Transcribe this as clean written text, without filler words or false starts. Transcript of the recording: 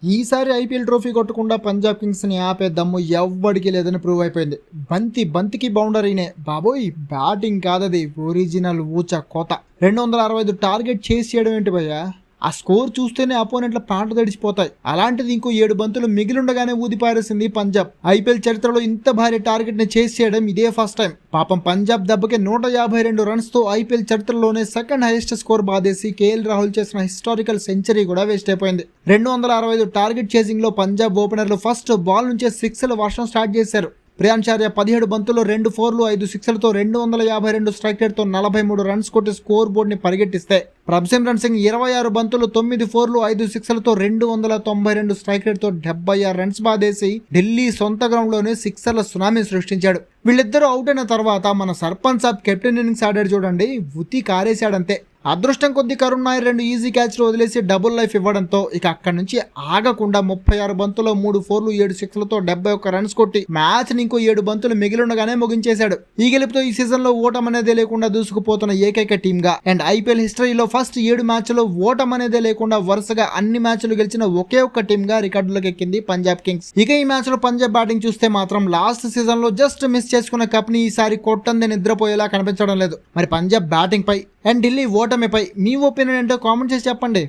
ఈసారి IPL trophy కొట్టకుండా Punjab Kings ని ఆపే దమ్ము ఎవ్వడికి లేదని ప్రూవ్ అయిపోయింది. బంతికి బౌండరీనే బాబోయ్, బ్యాటింగ్ కాదది, ఒరిజినల్ ఊచ కోత. 265 టార్గెట్ చేయడం ఏంటి భయ్యా? ఆ స్కోర్ చూస్తేనే అపోనెంట్ల ప్యాంట్లు తడిచిపోతాయి. అలాంటిది ఇంకో 7 బంతులు మిగిలిండగానే ఊదిపారేసింది పంజాబ్. ఐపీఎల్ చరిత్రలో ఇంత భారీ టార్గెట్ ని చేయడం ఇదే ఫస్ట్ టైం. పాపం పంజాబ్ దెబ్బకి 152 రన్స్ తో ఐపీఎల్ చరిత్రలోనే సెకండ్ హైయెస్ట్ స్కోర్ బాధేసి కేఎల్ రాహుల్ చేసిన హిస్టారికల్ సెంచరీ కూడా వేస్ట్ అయిపోయింది. 265 టార్గెట్ చేసింగ్ లో పంజాబ్ ఓపెనర్లు ఫస్ట్ బాల్ నుంచే సిక్స్ల వర్షం స్టార్ట్ చేశారు. ప్రియాంచార్య 17 బంతుల్లో 2 4లు 5 6లతో 252 స్ట్రైక్ రేట్తో 43 రన్స్ కొట్టి స్కోర్ బోర్డుని పరిగెట్టిస్తే, ప్రభ్సిమ్రన్ సింగ్ 26 బంతులు 9 4లు 5 6లతో 292 స్ట్రైక్ రేట్తో 76 రన్స్ బాధేసి ఢిల్లీ సొంత గ్రౌండ్ లోనే సిక్సర్ల సునామీ సృష్టించాడు. వీళ్ళిద్దరూ అవుట్ అయిన తర్వాత మన సర్పంచ్ సాబ్ కెప్టెన్ ఇన్నింగ్స్ ఆడాడు చూడండి, ఉతి కారేశాడంతే. అదృష్టం కొద్ది కరుణ్ నాయర్ 2 ఈజీ క్యాచ్లు వదిలేసి డబుల్ లైఫ్ ఇవ్వడంతో ఇక అక్కడి నుంచి ఆగకుండా 36 బంతుల్లో 3 4లు 7 6లతో 71 రన్స్ కొట్టి మ్యాచ్ ని ఇంకో 7 బంతులు మిగిలిండగానే ముగించేశాడు. ఈ గెలుపుతో ఈ సీజన్ లో ఓటం అనేదే లేకుండా దూసుకుపోతున్న ఏకైక టీమ్ గా అండ్ ఐపీఎల్ హిస్టరీలో ఫస్ట్ 7 మ్యాచ్లో ఓటం అనేదే లేకుండా వరుసగా అన్ని మ్యాచ్లు గెలిచిన ఒకే ఒక్క టీమ్ గా రికార్డులోకి ఎక్కింది పంజాబ్ కింగ్స్. ఇక ఈ మ్యాచ్ లో పంజాబ్ బ్యాటింగ్ చూస్తే మాత్రం లాస్ట్ సీజన్ లో జస్ట్ మిస్ చేసుకున్న కప్ ని ఈసారి కొట్టంది నిద్రపోయేలా కనిపించడం లేదు. మరి పంజాబ్ బ్యాటింగ్ పై అండ్ ఢిల్లీ ఓటమిపై మీ ఒపీనియన్ ఏంటో కామెంట్ చేసి చెప్పండి.